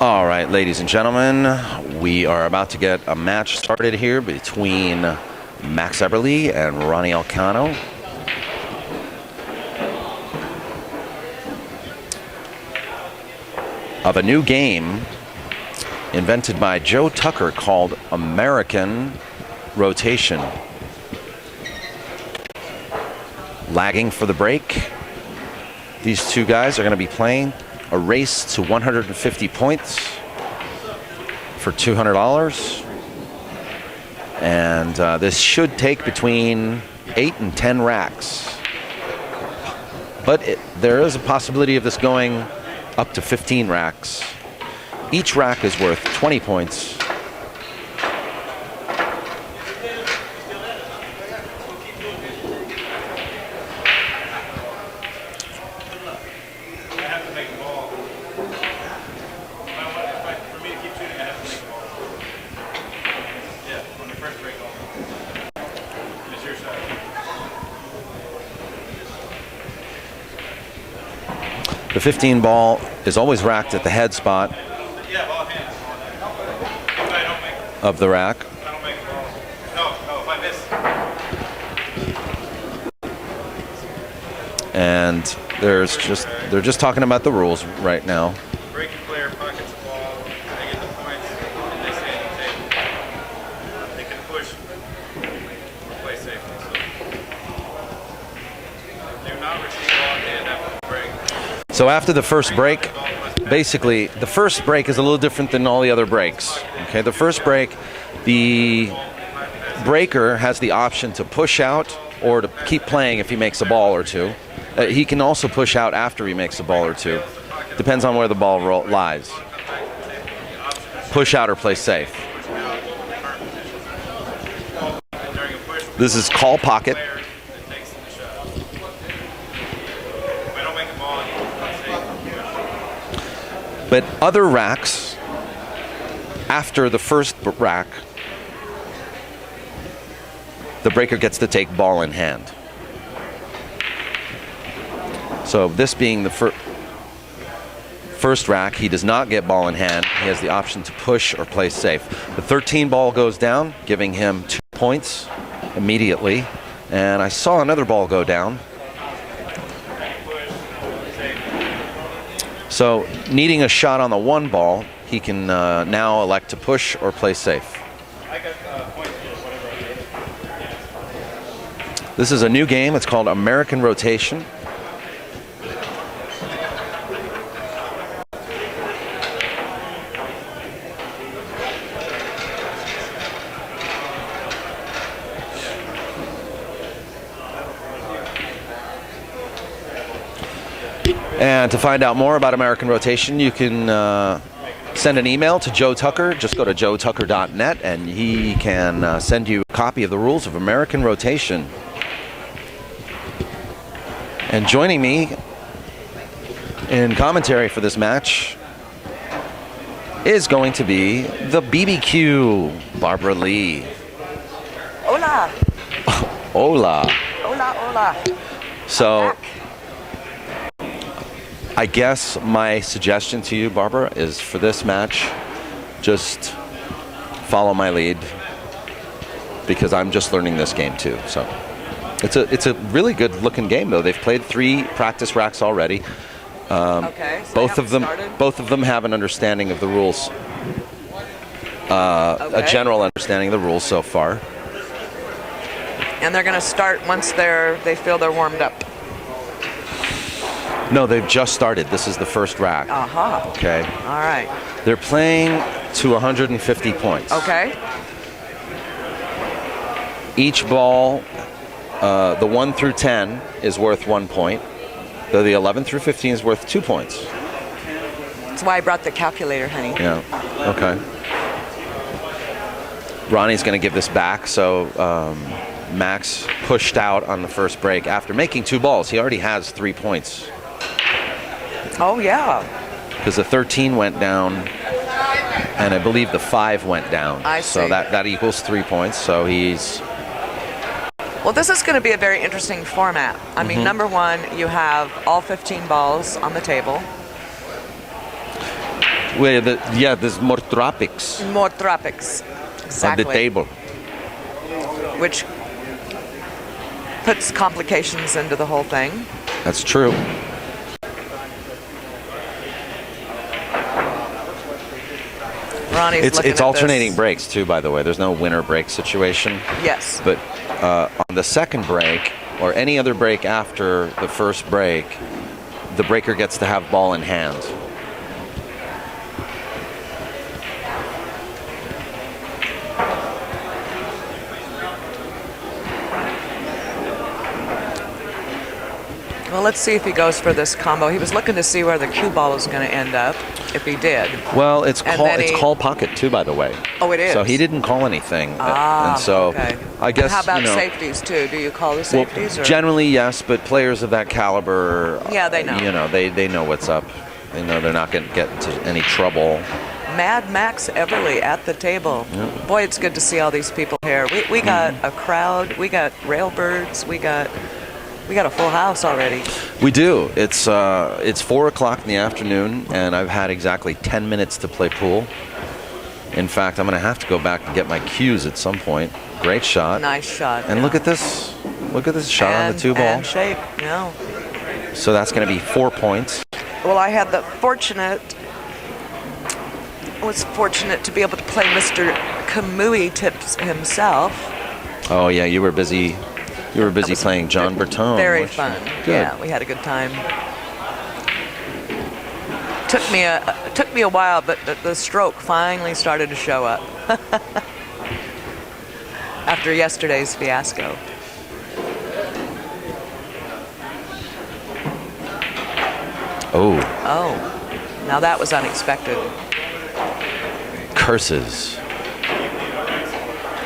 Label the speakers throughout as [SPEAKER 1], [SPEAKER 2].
[SPEAKER 1] All right, ladies and gentlemen, we are about to get a match started here between Max Eberle and Ronnie Alcano. Of a new game invented by Joe Tucker called American Rotation. Lagging for the break. These two guys are going to be playing a race to 150 points for $200. And this should take between 8 and 10 racks. But there is a possibility of this going up to 15 racks. Each rack is worth 20 points. The 15 ball is always racked at the head spot of the rack. And they're just talking about the rules right now.
[SPEAKER 2] Breaking player pockets the ball, they get the points, and they stay on the table. They can push or play safely. So do not receive ball at hand after the break.
[SPEAKER 1] So after the first break, basically the first break is a little different than all the other breaks. Okay, the first break, the breaker has the option to push out or to keep playing if he makes a ball or two. He can also push out after he makes a ball or two. Depends on where the ball lies. Push out or play safe. This is call pocket. But other racks, after the first rack, the breaker gets to take ball in hand. So this being the first rack, he does not get ball in hand. He has the option to push or play safe. The 13 ball goes down, giving him 2 points immediately. And I saw another ball go down. So needing a shot on the 1 ball, he can now elect to push or play safe. This is a new game. It's called American Rotation. And to find out more about American Rotation, you can send an email to Joe Tucker. Just go to joetucker.net and he can send you a copy of the rules of American Rotation. And joining me in commentary for this match is going to be the BBCue, Barbara Lee.
[SPEAKER 3] Hola.
[SPEAKER 1] Hola.
[SPEAKER 3] Hola, hola.
[SPEAKER 1] So I guess my suggestion to you, Barbara, is for this match, just follow my lead because I'm just learning this game too. So it's a really good looking game though. They've played 3 practice racks already.
[SPEAKER 3] Okay. So
[SPEAKER 1] both of them have an understanding of the rules, a general understanding of the rules so far.
[SPEAKER 3] And they're going to start once they feel they're warmed up.
[SPEAKER 1] No, they've just started. This is the first rack.
[SPEAKER 3] Aha.
[SPEAKER 1] Okay.
[SPEAKER 3] All right.
[SPEAKER 1] They're playing to 150 points.
[SPEAKER 3] Okay.
[SPEAKER 1] Each ball, the 1 through 10 is worth 1 point. Though the 11 through 15 is worth 2 points.
[SPEAKER 3] That's why I brought the calculator, honey.
[SPEAKER 1] Yeah. Okay. Ronnie's going to give this back. So Max pushed out on the first break after making 2 balls. He already has 3 points.
[SPEAKER 3] Oh, yeah.
[SPEAKER 1] Because the 13 went down, and I believe the 5 went down.
[SPEAKER 3] I see.
[SPEAKER 1] So that equals 3 points. So he's...
[SPEAKER 3] Well, this is going to be a very interesting format. I mean, number one, you have all 15 balls on the table.
[SPEAKER 1] Well, there's more tropics
[SPEAKER 3] More tropics. Exactly.
[SPEAKER 1] on the table.
[SPEAKER 3] Which puts complications into the whole thing.
[SPEAKER 1] That's true.
[SPEAKER 3] Ronnie's looking
[SPEAKER 1] It's
[SPEAKER 3] at
[SPEAKER 1] alternating
[SPEAKER 3] this.
[SPEAKER 1] breaks too, by the way. There's no winner break situation.
[SPEAKER 3] Yes.
[SPEAKER 1] But on the second break, or any other break after the first break, the breaker gets to have ball in hand.
[SPEAKER 3] Well, let's see if he goes for this combo. He was looking to see where the cue ball was going to end up, if he did.
[SPEAKER 1] Well, it's
[SPEAKER 3] And
[SPEAKER 1] call
[SPEAKER 3] then
[SPEAKER 1] it's
[SPEAKER 3] he-
[SPEAKER 1] call pocket too, by the way.
[SPEAKER 3] Oh, it is?
[SPEAKER 1] So he didn't call anything,
[SPEAKER 3] Ah,
[SPEAKER 1] and so
[SPEAKER 3] okay.
[SPEAKER 1] I guess
[SPEAKER 3] And how about
[SPEAKER 1] you know,
[SPEAKER 3] safeties, too? Do you call the
[SPEAKER 1] well,
[SPEAKER 3] safeties? Or?
[SPEAKER 1] generally yes, but players of that caliber,
[SPEAKER 3] Yeah, they know.
[SPEAKER 1] You know, they know what's up. They know they're not going to get into any trouble.
[SPEAKER 3] Mad Max Eberle at the table. Boy, it's good to see all these people here. We got a crowd. We got railbirds. We got a full house already.
[SPEAKER 1] We do. It's 4 o'clock in the afternoon, and I've had exactly 10 minutes to play pool. In fact, I'm going to have to go back and get my cues at some point. Great shot.
[SPEAKER 3] Nice shot.
[SPEAKER 1] And
[SPEAKER 3] yeah.
[SPEAKER 1] look at this. Look at this shot on the two ball.
[SPEAKER 3] And shape, yeah.
[SPEAKER 1] So that's going to be 4 points.
[SPEAKER 3] Well, I had was fortunate to be able to play Mr. Kamui Tips himself.
[SPEAKER 1] Oh yeah, you were busy. You were busy
[SPEAKER 3] was
[SPEAKER 1] playing John Bertone.
[SPEAKER 3] Very
[SPEAKER 1] which-
[SPEAKER 3] fun.
[SPEAKER 1] Good.
[SPEAKER 3] Yeah, we had a good time. Took me a while, but the stroke finally started to show up after yesterday's fiasco.
[SPEAKER 1] Oh,
[SPEAKER 3] Oh, now that was unexpected.
[SPEAKER 1] curses.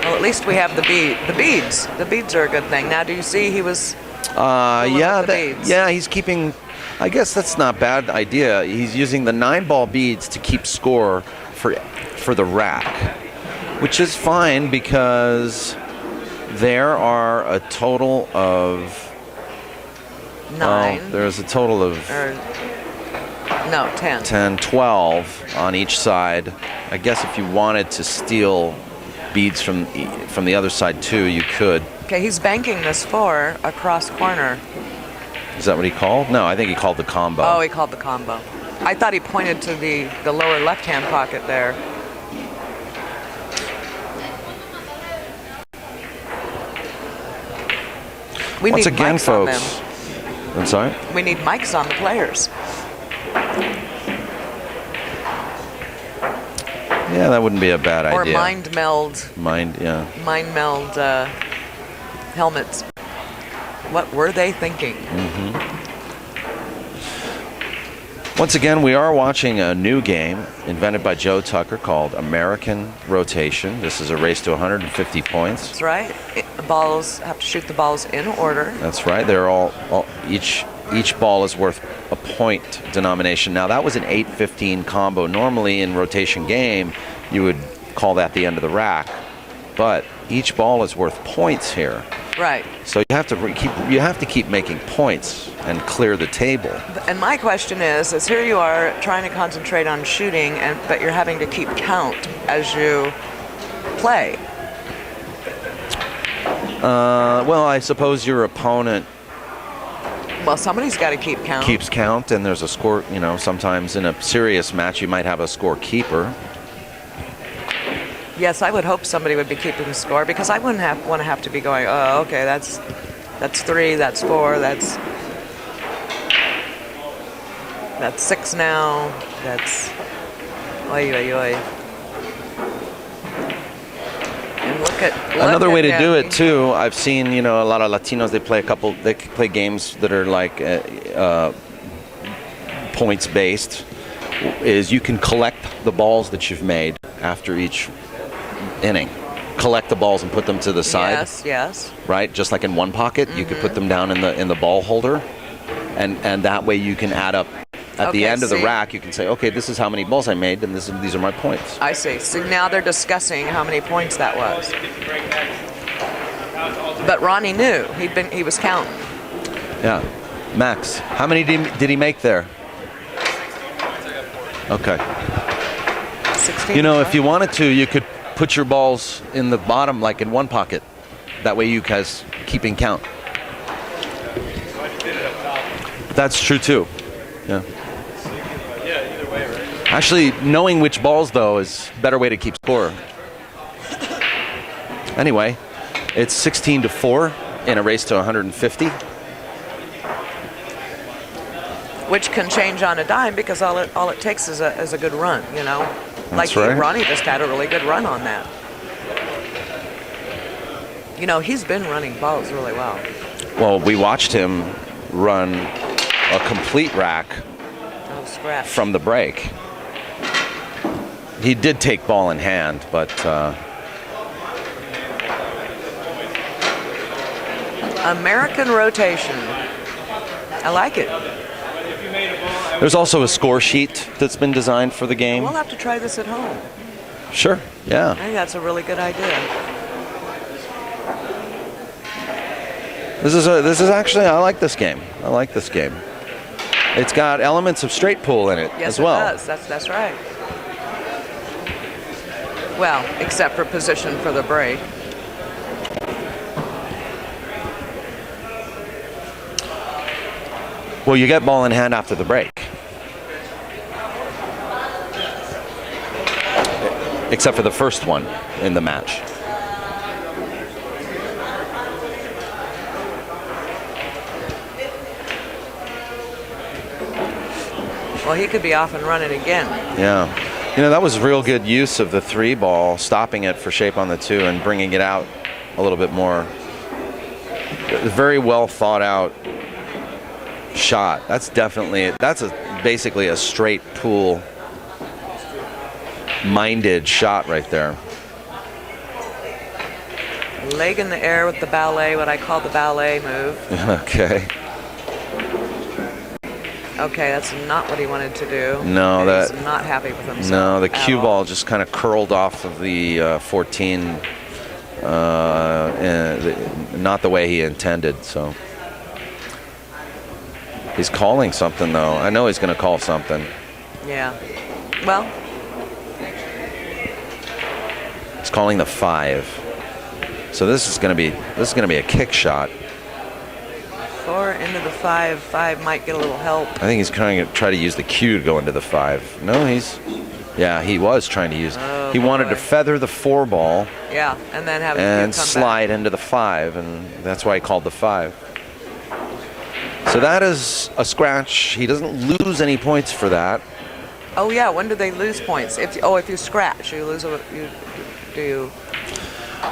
[SPEAKER 3] Well, at least we have the beads. The beads are a good thing. Now, do you see he was? Pulling
[SPEAKER 1] Yeah,
[SPEAKER 3] up the beads.
[SPEAKER 1] yeah. He's keeping. I guess that's not a bad idea. He's using the 9-ball beads to keep score for the rack, which is fine because there are a total of
[SPEAKER 3] 9.
[SPEAKER 1] Well, there's a total of
[SPEAKER 3] Or no, 10.
[SPEAKER 1] 10, 12 on each side. I guess if you wanted to steal beads from the other side too, you could.
[SPEAKER 3] Okay, he's banking this 4 across corner.
[SPEAKER 1] Is that what he called? No, I think he called the combo.
[SPEAKER 3] Oh, he called the combo. I thought he pointed to the lower left-hand pocket there. We
[SPEAKER 1] Once
[SPEAKER 3] need
[SPEAKER 1] again,
[SPEAKER 3] mics on
[SPEAKER 1] folks.
[SPEAKER 3] them.
[SPEAKER 1] I'm sorry?
[SPEAKER 3] We need mics on the players.
[SPEAKER 1] Yeah, that wouldn't be a bad
[SPEAKER 3] Or
[SPEAKER 1] idea.
[SPEAKER 3] mind meld helmets. What were they thinking?
[SPEAKER 1] Once again, we are watching a new game invented by Joe Tucker called American Rotation. This is a race to 150 points.
[SPEAKER 3] That's right. Balls have to shoot the balls in order.
[SPEAKER 1] That's right. They're all each ball is worth a point denomination. Now that was an 8-15 combo. Normally in rotation game, you would call that the end of the rack, but each ball is worth points here.
[SPEAKER 3] Right.
[SPEAKER 1] So you have to keep making points and clear the table.
[SPEAKER 3] And my question is here you are trying to concentrate on shooting, but you're having to keep count as you play.
[SPEAKER 1] Well, I suppose your opponent
[SPEAKER 3] Well, somebody's got to keep count.
[SPEAKER 1] keeps count, and there's a score. You know, sometimes in a serious match, you might have a scorekeeper.
[SPEAKER 3] Yes, I would hope somebody would be keeping the score because I wouldn't want to have to be going, oh, okay, that's 3, that's 4, that's 6 now, that's oy, oy, oy. And look
[SPEAKER 1] Another way to
[SPEAKER 3] at
[SPEAKER 1] do
[SPEAKER 3] him.
[SPEAKER 1] it too. I've seen a lot of Latinos. They play games that are like points based. Is you can collect the balls that you've made after each inning. Collect the balls and put them to the side.
[SPEAKER 3] Yes.
[SPEAKER 1] Right, just like in one pocket, you could put them down in the ball holder, and that way you can add up at the
[SPEAKER 3] Okay,
[SPEAKER 1] end of the
[SPEAKER 3] see.
[SPEAKER 1] rack. You can say, okay, this is how many balls I made, and these are my points.
[SPEAKER 3] I see. So now they're discussing how many points that was. But Ronnie knew. He was counting.
[SPEAKER 1] Yeah, Max, how many did he make there? Okay.
[SPEAKER 3] 16.
[SPEAKER 1] You know, if you wanted to, you could put your balls in the bottom, like in one pocket. That way you guys keeping count. That's true too. Yeah.
[SPEAKER 2] Yeah, either way, right?
[SPEAKER 1] Actually, knowing which balls though is a better way to keep score. Anyway, it's 16-4 in a race to 150.
[SPEAKER 3] Which can change on a dime because all it takes is a good run, you know.
[SPEAKER 1] That's
[SPEAKER 3] like
[SPEAKER 1] right.
[SPEAKER 3] Ronnie just had a really good run on that. You know, he's been running balls really well.
[SPEAKER 1] Well, we watched him run a complete rack
[SPEAKER 3] Oh, scratch.
[SPEAKER 1] from the break. He did take ball in hand, but
[SPEAKER 3] American rotation. I like it.
[SPEAKER 1] there's also a score sheet that's been designed for the game.
[SPEAKER 3] We'll have to try this at home.
[SPEAKER 1] Sure, yeah.
[SPEAKER 3] I think that's a really good idea.
[SPEAKER 1] This is actually, I like this game. I like this game. It's got elements of straight pool in it
[SPEAKER 3] Yes,
[SPEAKER 1] as well.
[SPEAKER 3] it does. That's right. Well, except for position for the break.
[SPEAKER 1] Well, you get ball in hand after the break. Except for the first one in the match.
[SPEAKER 3] Well, he could be off and running again.
[SPEAKER 1] Yeah. You know, that was real good use of the 3 ball, stopping it for shape on the 2 and bringing it out a little bit more. Very well thought out shot. That's basically a straight pool minded shot right there.
[SPEAKER 3] Leg in the air with the ballet, what I call the ballet move.
[SPEAKER 1] Okay.
[SPEAKER 3] Okay, that's not what he wanted to do.
[SPEAKER 1] No,
[SPEAKER 3] He's
[SPEAKER 1] that-
[SPEAKER 3] not happy with himself.
[SPEAKER 1] No, the
[SPEAKER 3] at
[SPEAKER 1] cue
[SPEAKER 3] all.
[SPEAKER 1] ball just kind of curled off of the 14. Not the way he intended, so. He's calling something, though. I know he's going to call something.
[SPEAKER 3] Yeah. Well,
[SPEAKER 1] He's calling the 5. So this is going to be a kick shot.
[SPEAKER 3] 4 into the 5. 5 might get a little help.
[SPEAKER 1] I think he's trying to try to use the cue to go into the 5. No, he was trying to use.
[SPEAKER 3] Oh,
[SPEAKER 1] he wanted to
[SPEAKER 3] boy.
[SPEAKER 1] feather the 4 ball
[SPEAKER 3] Yeah, and then have
[SPEAKER 1] and
[SPEAKER 3] the cue come
[SPEAKER 1] slide into the 5, and that's why he called the 5. So that is a scratch. He doesn't lose any points for that.
[SPEAKER 3] back. Oh yeah, when do they lose points? If you scratch, you lose.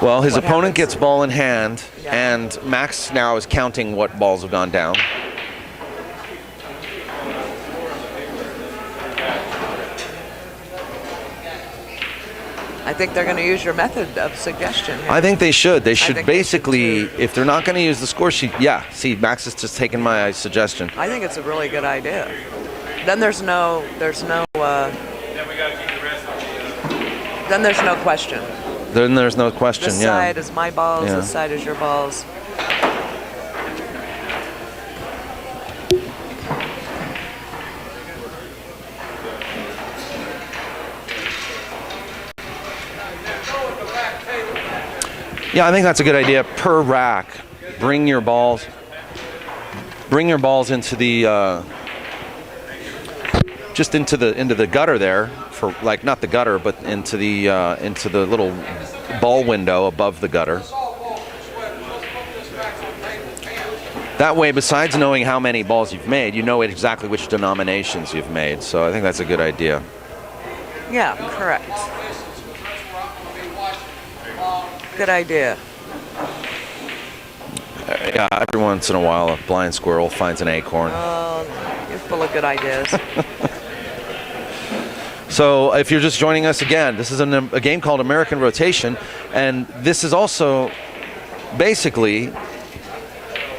[SPEAKER 1] Well, his
[SPEAKER 3] What
[SPEAKER 1] opponent
[SPEAKER 3] happens?
[SPEAKER 1] gets ball in hand,
[SPEAKER 3] Yeah.
[SPEAKER 1] and Max now is counting what balls have gone down.
[SPEAKER 3] I think they're going to use your method of suggestion here.
[SPEAKER 1] I think they should. They should
[SPEAKER 3] think they should
[SPEAKER 1] basically,
[SPEAKER 3] too.
[SPEAKER 1] if they're not going to use the score sheet, yeah. See, Max is just taking my suggestion.
[SPEAKER 3] I think it's a really good idea. Then there's no
[SPEAKER 2] Then we got to keep the rest of the.
[SPEAKER 3] then there's no question.
[SPEAKER 1] Then there's no question.
[SPEAKER 3] This
[SPEAKER 1] Yeah.
[SPEAKER 3] side is my balls.
[SPEAKER 1] Yeah.
[SPEAKER 3] This side is your balls.
[SPEAKER 1] Yeah, I think that's a good idea. Per rack, bring your balls into the just into the gutter there, for like not the gutter, but into the little ball window above the gutter. That way, besides knowing how many balls you've made, you know exactly which denominations you've made. So I think that's a good idea.
[SPEAKER 3] Yeah, correct. Good idea.
[SPEAKER 1] Yeah, every once in a while, a blind squirrel finds an acorn.
[SPEAKER 3] Oh, you're full of good ideas.
[SPEAKER 1] So if you're just joining us again, this is a game called American Rotation, and this is also basically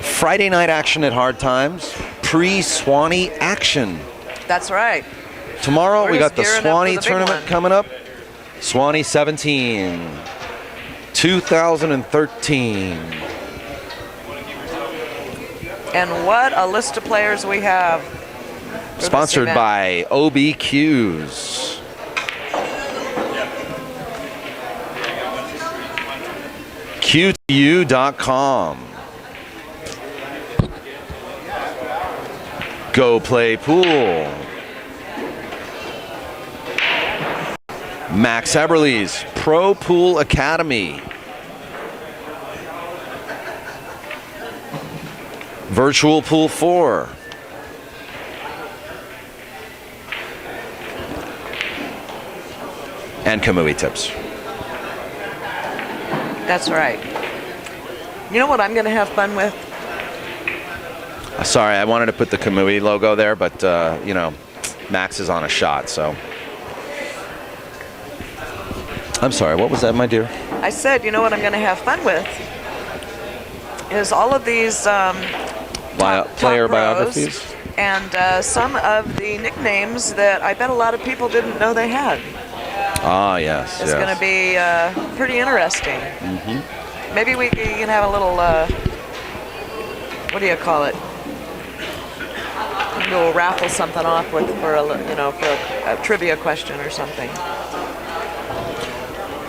[SPEAKER 1] Friday night action at Hard Times, pre-Swanee action.
[SPEAKER 3] That's right.
[SPEAKER 1] Tomorrow
[SPEAKER 3] We're
[SPEAKER 1] we
[SPEAKER 3] just
[SPEAKER 1] got the
[SPEAKER 3] gearing up for
[SPEAKER 1] Swanee
[SPEAKER 3] the big
[SPEAKER 1] tournament
[SPEAKER 3] one.
[SPEAKER 1] coming up. Swanee 17, 2013.
[SPEAKER 3] And what a list of players we have. for this
[SPEAKER 1] Sponsored
[SPEAKER 3] event.
[SPEAKER 1] by OBQs. BBCue.com. Go play pool. Max Eberle's Pro Pool Academy. Virtual Pool 4. And Kamui tips.
[SPEAKER 3] That's right. You know what I'm going to have fun with?
[SPEAKER 1] Sorry, I wanted to put the Kamui logo there, but, you know, Max is on a shot, so. I'm sorry, what was that, my dear?
[SPEAKER 3] I said, you know what I'm going to have fun with? Is all of these
[SPEAKER 1] Player
[SPEAKER 3] top pros
[SPEAKER 1] biographies?
[SPEAKER 3] and some of the nicknames that I bet a lot of people didn't know they had.
[SPEAKER 1] Ah, yes.
[SPEAKER 3] It's going to be pretty interesting.
[SPEAKER 1] Mm-hmm.
[SPEAKER 3] Maybe we can have a little, what do you call it? Maybe we'll raffle something off for a trivia question or something.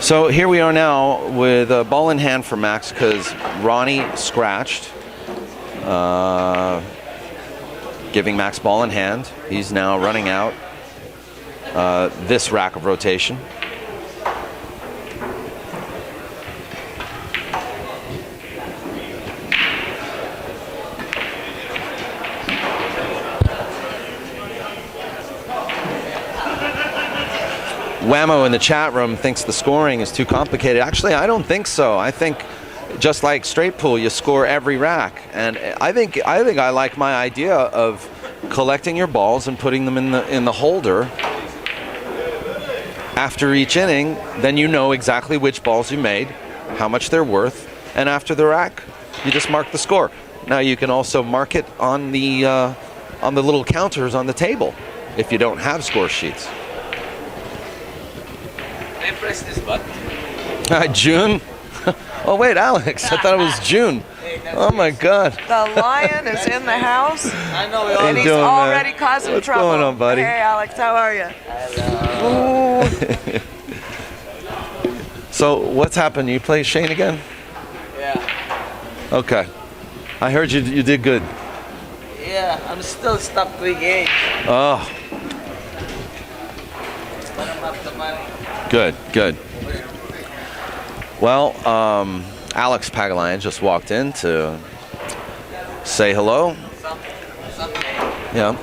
[SPEAKER 1] So here we are now with a ball in hand for Max because Ronnie scratched, giving Max ball in hand. He's now running out this rack of rotation. Whammo in the chat room thinks the scoring is too complicated. Actually, I don't think so. I think just like straight pool, you score every rack, and I think I like my idea of collecting your balls and putting them in the holder after each inning. Then you know exactly which balls you made, how much they're worth, and after the rack, you just mark the score. Now you can also mark it on the little counters on the table if you don't have score sheets.
[SPEAKER 4] I press this button.
[SPEAKER 1] June? Oh, wait, Alex. I thought it was June. Oh, my God.
[SPEAKER 3] The lion is in the house,
[SPEAKER 4] I know we
[SPEAKER 1] How
[SPEAKER 4] all
[SPEAKER 3] and
[SPEAKER 1] you
[SPEAKER 3] he's
[SPEAKER 1] doing, man?
[SPEAKER 3] already causing
[SPEAKER 1] What's
[SPEAKER 3] trouble.
[SPEAKER 1] going on, buddy?
[SPEAKER 3] Hey, Alex, how are you?
[SPEAKER 4] Hello.
[SPEAKER 1] So, what's happened? You play Shane again?
[SPEAKER 4] Yeah.
[SPEAKER 1] Okay. I heard you did good.
[SPEAKER 4] Yeah, I'm still stuck 3 games.
[SPEAKER 1] Oh,
[SPEAKER 4] But I'm up the money.
[SPEAKER 1] good, good. Well, Alex Pagalayan just walked in to say hello.
[SPEAKER 4] Someday.
[SPEAKER 1] Yeah.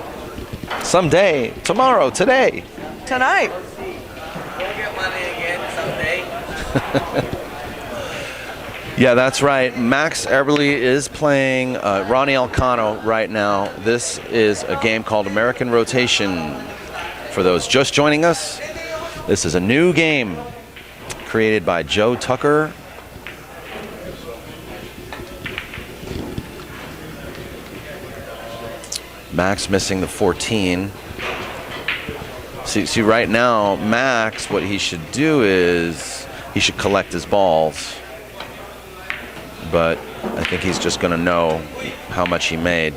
[SPEAKER 1] Someday, tomorrow, today.
[SPEAKER 3] Tonight.
[SPEAKER 4] We'll get money again someday.
[SPEAKER 1] Yeah, that's right. Max Eberle is playing Ronnie Alcano right now. This is a game called American Rotation. For those just joining us, this is a new game created by Joe Tucker. Max missing the 14. See, right now, Max, what he should do is he should collect his balls. But I think he's just going to know how much he made.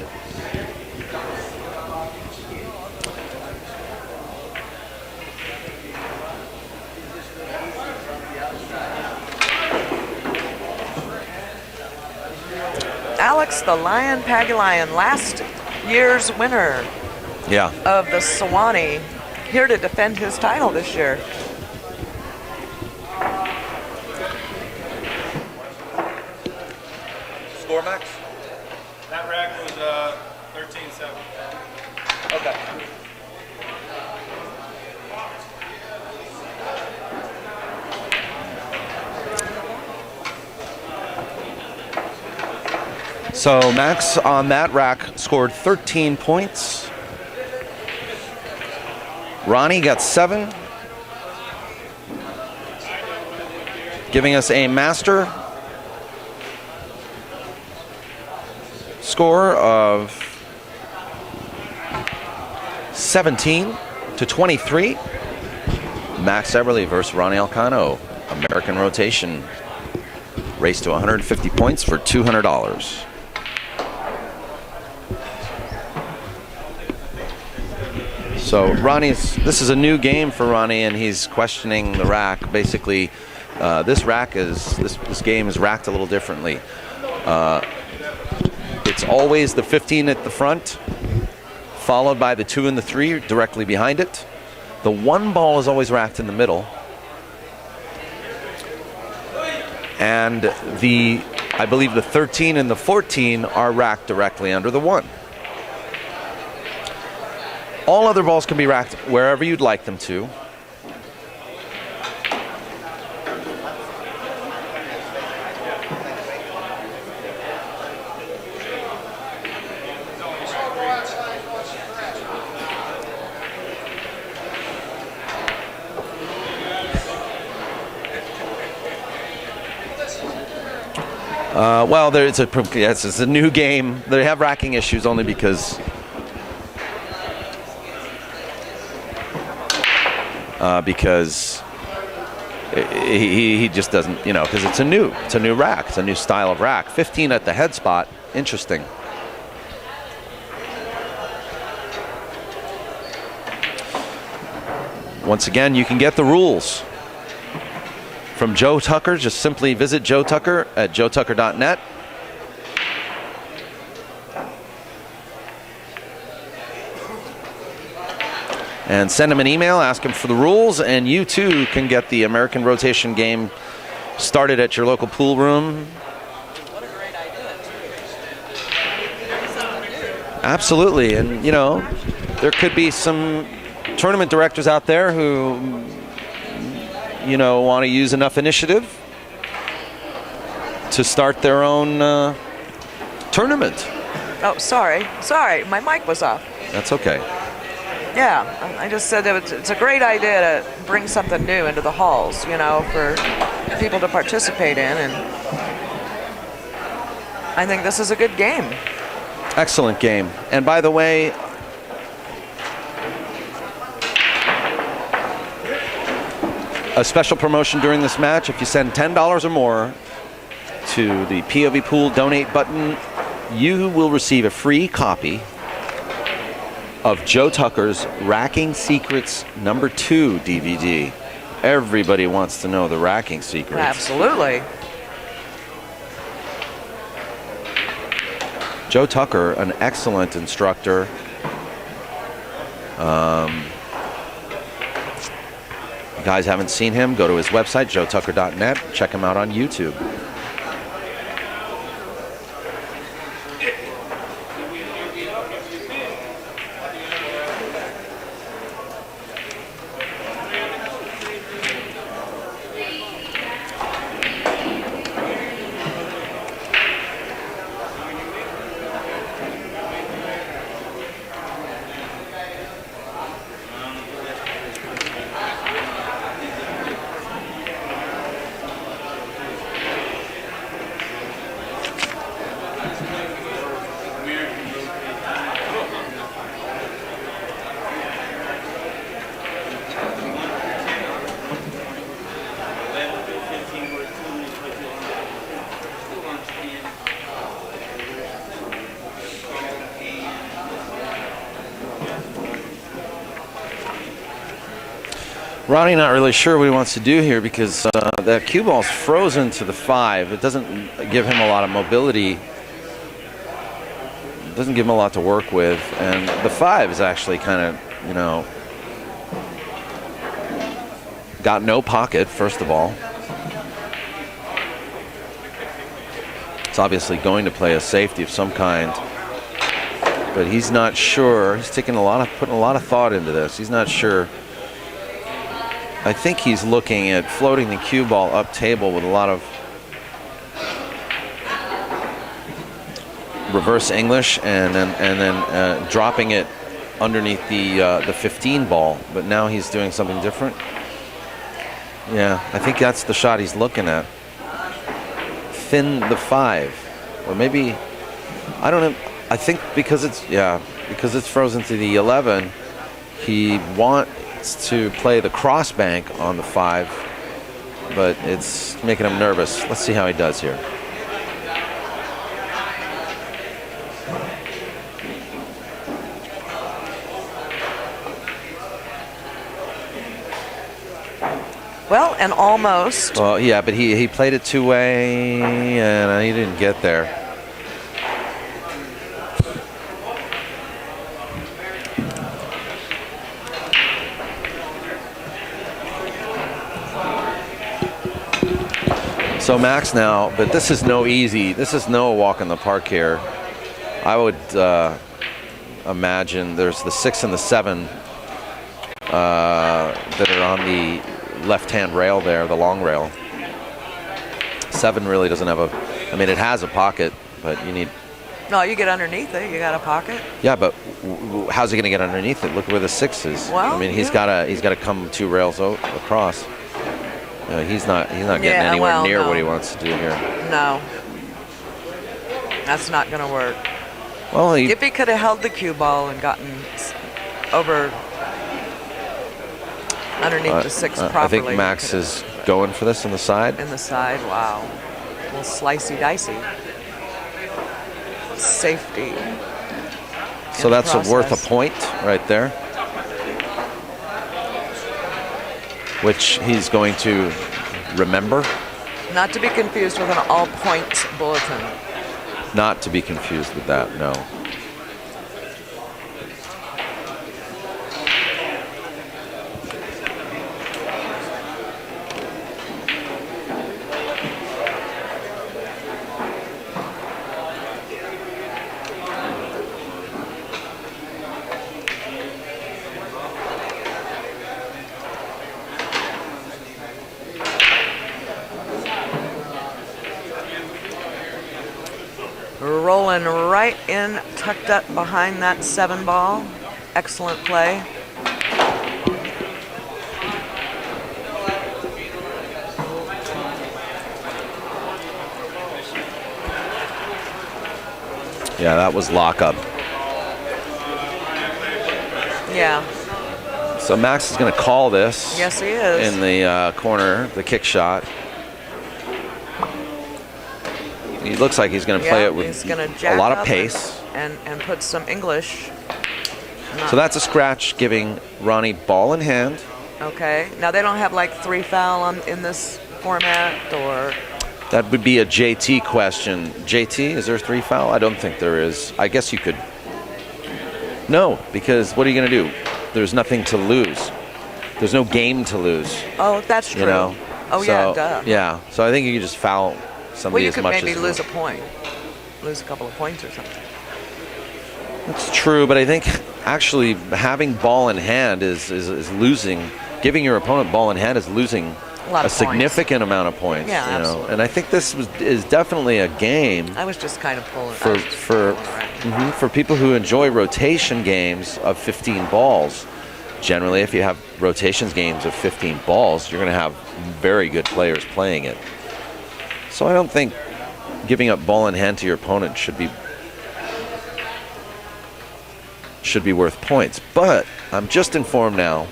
[SPEAKER 3] Alex the Lion Pagalayan, last year's winner
[SPEAKER 1] Yeah.
[SPEAKER 3] of the Sewanee, here to defend his title this year.
[SPEAKER 1] Score, Max?
[SPEAKER 2] That rack was 13-7.
[SPEAKER 1] Okay. So Max on that rack scored 13 points. Ronnie got 7, giving us a master score of 17-23. Max Eberle versus Ronnie Alcano. American Rotation. Race to 150 points for $200. So this is a new game for Ronnie, and he's questioning the rack. Basically, This game is racked a little differently. It's always the 15 at the front, followed by the 2 and the 3 directly behind it. The 1 ball is always racked in the middle. And I believe the 13 and the 14 are racked directly under the 1. All other balls can be racked wherever you'd like them to. Well, it's a new game. They have racking issues only because he just doesn't, because it's a new rack. It's a new style of rack. 15 at the head spot. Interesting. Once again, you can get the rules from Joe Tucker. Just simply visit Joe Tucker at joetucker.net. And send him an email, ask him for the rules, and you too can get the American Rotation game started at your local pool room.
[SPEAKER 3] What a great idea.
[SPEAKER 1] Absolutely. And, there could be some tournament directors out there who want to use enough initiative to start their own tournament.
[SPEAKER 3] Oh, sorry, my mic was off.
[SPEAKER 1] That's okay.
[SPEAKER 3] Yeah, I just said that it's a great idea to bring something new into the halls, for people to participate in, and I think this is a good game.
[SPEAKER 1] Excellent game. And by the way, a special promotion during this match: if you send $10 or more to the POV Pool donate button, you will receive a free copy of Joe Tucker's Racking Secrets #2 DVD. Everybody wants to know the racking secrets.
[SPEAKER 3] Absolutely.
[SPEAKER 1] Joe Tucker, an excellent instructor. You guys haven't seen him, go to his website, joetucker.net. Check him out on YouTube. Ronnie not really sure what he wants to do here because that cue ball's frozen to the 5. It doesn't give him a lot of mobility. It doesn't give him a lot to work with. And the 5 is actually kind of, got no pocket, first of all. It's obviously going to play a safety of some kind. But he's not sure. He's putting a lot of thought into this. He's not sure. I think he's looking at floating the cue ball up table with a lot of reverse English and then dropping it underneath the 15 ball. But now he's doing something different. Yeah, I think that's the shot he's looking at. Thin the 5, or maybe, I don't know. I think because it's frozen to the 11, he wants to play the cross bank on the 5, but it's making him nervous. Let's see how he does here.
[SPEAKER 3] Well, and almost.
[SPEAKER 1] Well, yeah, but he played it two-way, and he didn't get there. So Max now, but this is no walk in the park here. I would imagine there's the 6 and the 7 that are on the left-hand rail there, the long rail. 7 really doesn't have it has a pocket, but you need.
[SPEAKER 3] No, you get underneath it. You got a pocket.
[SPEAKER 1] Yeah, but how's he going to get underneath it? Look where the 6 is.
[SPEAKER 3] Well,
[SPEAKER 1] he's got to come 2 rails across. He's not getting anywhere near what he wants to do here.
[SPEAKER 3] No, that's not going to work.
[SPEAKER 1] Well,
[SPEAKER 3] if he could have held the cue ball and gotten over underneath the 6 properly.
[SPEAKER 1] I think Max is going for this in the side.
[SPEAKER 3] In the side, wow. A little slicey dicey. Safety.
[SPEAKER 1] So that's worth a point right there, which he's going to remember.
[SPEAKER 3] Not to be confused with an all-points bulletin.
[SPEAKER 1] Not to be confused with that, no.
[SPEAKER 3] Rolling right in, tucked up behind that 7 ball. Excellent play.
[SPEAKER 1] Yeah, that was lockup.
[SPEAKER 3] Yeah.
[SPEAKER 1] So Max is going to call this.
[SPEAKER 3] Yes, he is.
[SPEAKER 1] In the corner, the kick shot. He looks like he's going to play it with a lot of pace.
[SPEAKER 3] And put some English.
[SPEAKER 1] So that's a scratch, giving Ronnie ball in hand.
[SPEAKER 3] Okay. Now they don't have like 3 foul in this format, or?
[SPEAKER 1] That would be a JT question. JT, is there 3 foul? I don't think there is. I guess you could. No, because what are you going to do? There's nothing to lose. There's no game to lose.
[SPEAKER 3] Oh, that's true. Oh,
[SPEAKER 1] so,
[SPEAKER 3] yeah, duh.
[SPEAKER 1] Yeah, so I think you could just foul somebody as much as.
[SPEAKER 3] Well, you could maybe lose a point. Lose a couple of points or something.
[SPEAKER 1] That's true, but I think actually having ball in hand is losing. Giving your opponent ball in hand is losing a significant amount of points.
[SPEAKER 3] Yeah, absolutely.
[SPEAKER 1] And I think this is definitely a game.
[SPEAKER 3] I was just kind of pulling
[SPEAKER 1] for people who enjoy rotation games of 15 balls. Generally, if you have rotations games of 15 balls, you're going to have very good players playing it. So I don't think giving up ball in hand to your opponent should be worth points. But I'm just informed now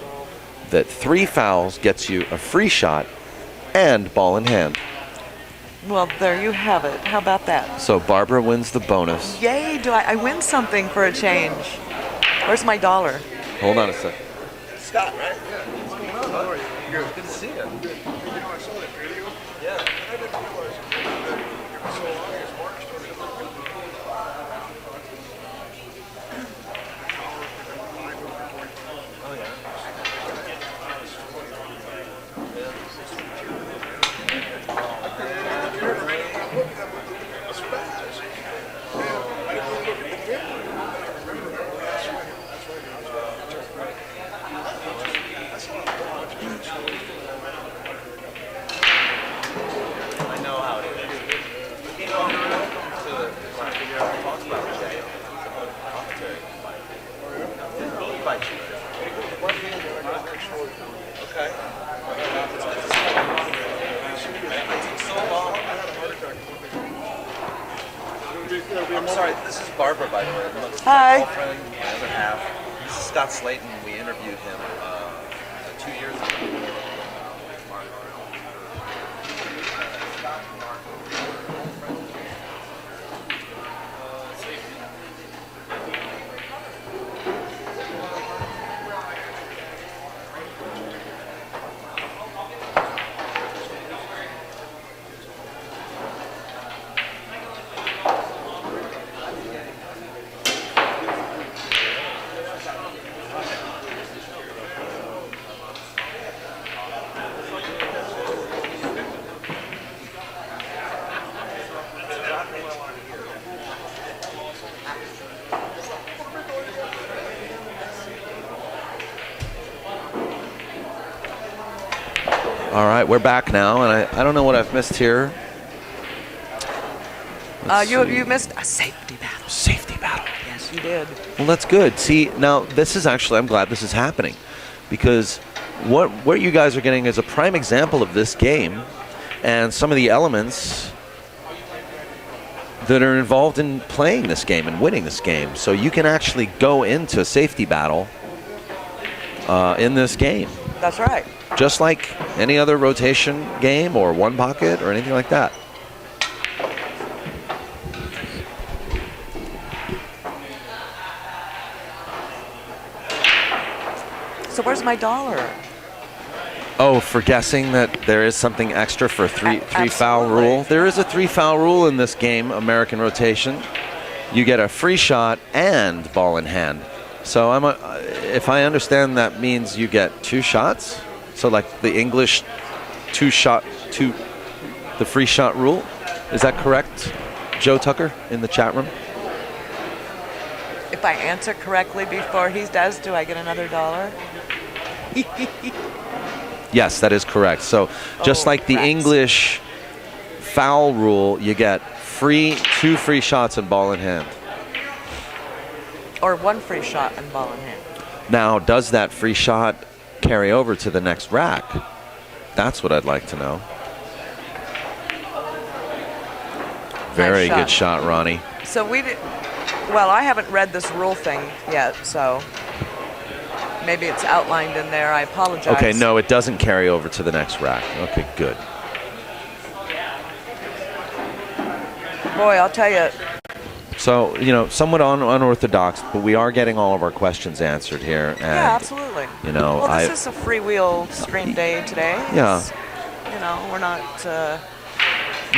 [SPEAKER 1] that 3 fouls gets you a free shot and ball in hand.
[SPEAKER 3] Well, there you have it. How about that?
[SPEAKER 1] So Barbara wins the bonus.
[SPEAKER 3] Yay, do I win something for a change? Where's my dollar?
[SPEAKER 1] Hold on a sec.
[SPEAKER 2] Scott, right? Yeah. What's going on? How are you? Good. Good to see you. Good. You know, I saw that video. Yeah. I didn't realize that it was so long as Mark started to look good. Oh, yeah.
[SPEAKER 1] I'm sorry, this is Barbara, by the way.
[SPEAKER 3] Hi.
[SPEAKER 1] My girlfriend, my other half. This is Scott Slayton. We interviewed him 2 years ago. All right, we're back now, and I don't know what I've missed here.
[SPEAKER 3] You missed a safety battle.
[SPEAKER 1] Safety battle.
[SPEAKER 3] Yes, you did.
[SPEAKER 1] Well, that's good. See, now this is actually, I'm glad this is happening, because what you guys are getting is a prime example of this game and some of the elements that are involved in playing this game and winning this game. So you can actually go into a safety battle in this game,
[SPEAKER 3] That's right.
[SPEAKER 1] just like any other rotation game or one pocket or anything like that.
[SPEAKER 3] So where's my dollar?
[SPEAKER 1] Oh, for guessing that there is something extra for three foul
[SPEAKER 3] Absolutely.
[SPEAKER 1] rule. There is a 3 foul rule in this game, American rotation. You get a free shot and ball in hand. So if I understand, that means you get 2 shots. So like the English the free shot rule. Is that correct, Joe Tucker in the chat room?
[SPEAKER 3] If I answer correctly before he does, do I get another $1?
[SPEAKER 1] Yes, that is correct. So just like the
[SPEAKER 3] rats.
[SPEAKER 1] English foul rule, you get 2 free shots and ball in hand.
[SPEAKER 3] Or 1 free shot and ball in hand.
[SPEAKER 1] Now, does that free shot carry over to the next rack? That's what I'd like to know. Very
[SPEAKER 3] Nice
[SPEAKER 1] good shot, Ronnie.
[SPEAKER 3] So well, I haven't read this rule thing yet, so maybe it's outlined in there. I apologize.
[SPEAKER 1] Okay, no, it doesn't carry over to the next rack. Okay, good.
[SPEAKER 3] Boy, I'll tell you.
[SPEAKER 1] So, somewhat unorthodox, but we are getting all of our questions answered here. And,
[SPEAKER 3] Yeah, absolutely.
[SPEAKER 1] Well,
[SPEAKER 3] this is a freewheel stream day today.
[SPEAKER 1] Yeah.
[SPEAKER 3] We're not.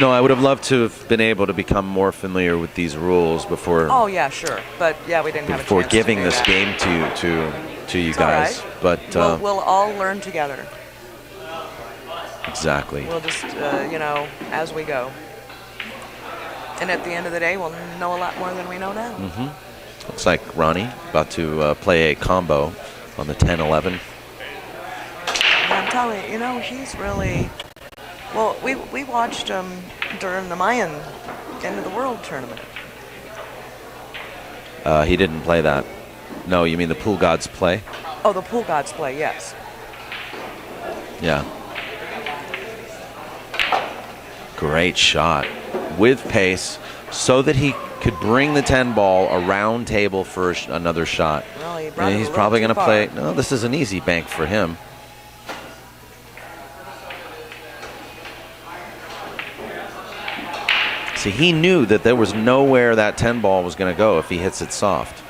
[SPEAKER 1] No, I would have loved to have been able to become more familiar with these rules before.
[SPEAKER 3] Oh yeah, sure. But yeah, we didn't have a
[SPEAKER 1] Before
[SPEAKER 3] chance
[SPEAKER 1] giving
[SPEAKER 3] to do
[SPEAKER 1] this
[SPEAKER 3] that.
[SPEAKER 1] game to you
[SPEAKER 3] It's all
[SPEAKER 1] guys,
[SPEAKER 3] right.
[SPEAKER 1] but
[SPEAKER 3] We'll all learn together.
[SPEAKER 1] exactly.
[SPEAKER 3] We'll just, as we go. And at the end of the day, we'll know a lot more than we know now.
[SPEAKER 1] Looks like Ronnie about to play a combo on the 10-11.
[SPEAKER 3] And I'm telling you, he's really. Well, we watched him during the Mayan end of the world tournament.
[SPEAKER 1] He didn't play that. No, you mean the Pool Gods play?
[SPEAKER 3] Oh, the Pool Gods play, yes.
[SPEAKER 1] Yeah. Great shot with pace, so that he could bring the 10 ball around table for another shot.
[SPEAKER 3] Well, he brought it a
[SPEAKER 1] He's
[SPEAKER 3] little
[SPEAKER 1] probably
[SPEAKER 3] too
[SPEAKER 1] going to
[SPEAKER 3] far.
[SPEAKER 1] play. No, this is an easy bank for him. See, he knew that there was nowhere that 10 ball was going to go if he hits it soft.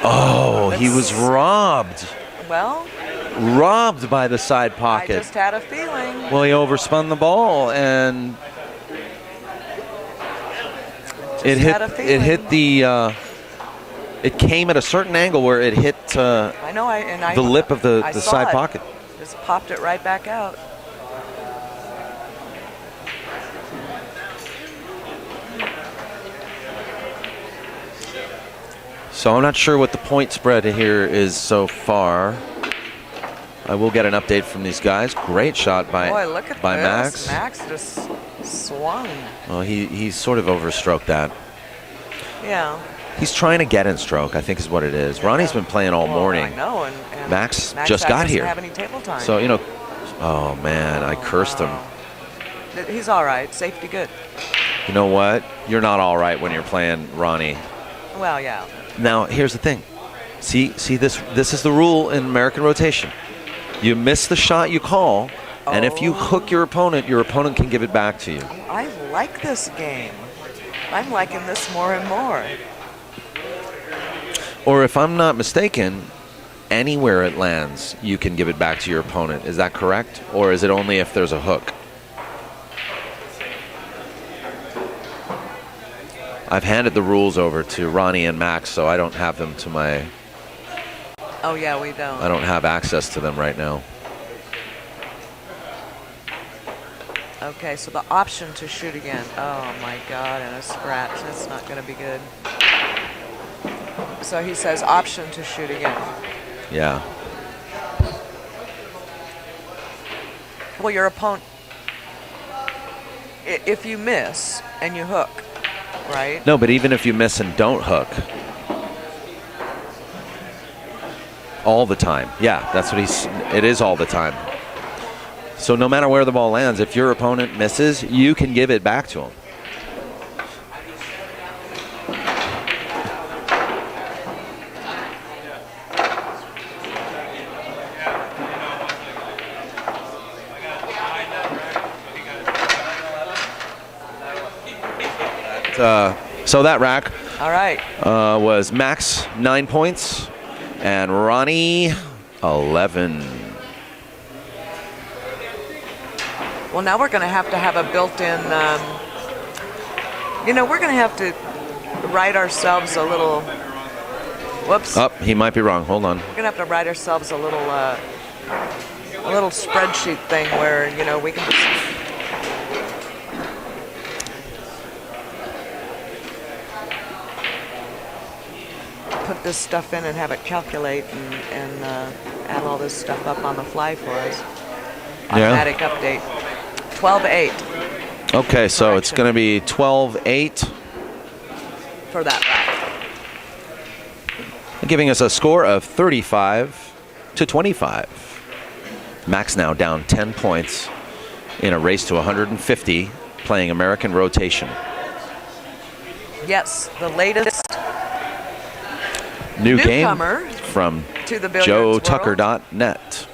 [SPEAKER 1] Oh, he was robbed.
[SPEAKER 3] Well,
[SPEAKER 1] Robbed by the side
[SPEAKER 3] I
[SPEAKER 1] pocket.
[SPEAKER 3] just had a feeling.
[SPEAKER 1] Well, he overspun the ball, and it hit.
[SPEAKER 3] had a
[SPEAKER 1] It hit
[SPEAKER 3] feeling.
[SPEAKER 1] the. It came at a certain angle where it hit
[SPEAKER 3] I know, I
[SPEAKER 1] the lip of the
[SPEAKER 3] saw
[SPEAKER 1] side
[SPEAKER 3] it.
[SPEAKER 1] pocket.
[SPEAKER 3] Just popped it right back out.
[SPEAKER 1] So I'm not sure what the point spread here is so far. I will get an update from these guys. Great shot by
[SPEAKER 3] Boy, look at
[SPEAKER 1] by
[SPEAKER 3] this.
[SPEAKER 1] Max.
[SPEAKER 3] Max just swung.
[SPEAKER 1] Well, he sort of overstroked that.
[SPEAKER 3] Yeah.
[SPEAKER 1] He's trying to get in stroke, I think is what it is. Ronnie's been playing all
[SPEAKER 3] Well,
[SPEAKER 1] morning.
[SPEAKER 3] I know, and
[SPEAKER 1] Max just got
[SPEAKER 3] doesn't
[SPEAKER 1] here.
[SPEAKER 3] have any table time.
[SPEAKER 1] So, oh man, I cursed him.
[SPEAKER 3] He's all right. Safety good.
[SPEAKER 1] You know what? You're not all right when you're playing Ronnie.
[SPEAKER 3] Well, yeah.
[SPEAKER 1] Now, here's the thing. See this is the rule in American rotation. You miss the shot you call, and if you hook your opponent can give it back to you.
[SPEAKER 3] I like this game. I'm liking this more and more.
[SPEAKER 1] Or if I'm not mistaken, anywhere it lands, you can give it back to your opponent. Is that correct? Or is it only if there's a hook? I've handed the rules over to Ronnie and Max, so I don't have them to my...
[SPEAKER 3] Oh, yeah, we don't.
[SPEAKER 1] I don't have access to them right now.
[SPEAKER 3] Okay, so the option to shoot again. Oh, my God, and a scratch. That's not going to be good. So he says option to shoot again.
[SPEAKER 1] Yeah.
[SPEAKER 3] Well, your opponent, if you miss and you hook, right?
[SPEAKER 1] No, but even if you miss and don't hook, all the time. Yeah, that's what it is all the time. So no matter where the ball lands, if your opponent misses, you can give it back to him. So that rack
[SPEAKER 3] All right.
[SPEAKER 1] was Max 9 points and Ronnie 11.
[SPEAKER 3] Well, now we're going to have a built-in, we're going to have to write ourselves a little, whoops.
[SPEAKER 1] Oh, he might be wrong. Hold on.
[SPEAKER 3] We're going to have to write ourselves a little spreadsheet thing where, we can just put this stuff in and have it calculate and add all this stuff up on the fly for us. Automatic update. 12-8
[SPEAKER 1] Okay, so it's going to be 12-8,
[SPEAKER 3] for that rack.
[SPEAKER 1] giving us a score of 35-25. Max now down 10 points in a race to 150, playing American rotation.
[SPEAKER 3] Yes, the latest
[SPEAKER 1] New game
[SPEAKER 3] newcomer
[SPEAKER 1] from
[SPEAKER 3] to the billiards world.
[SPEAKER 1] JoeTucker.net.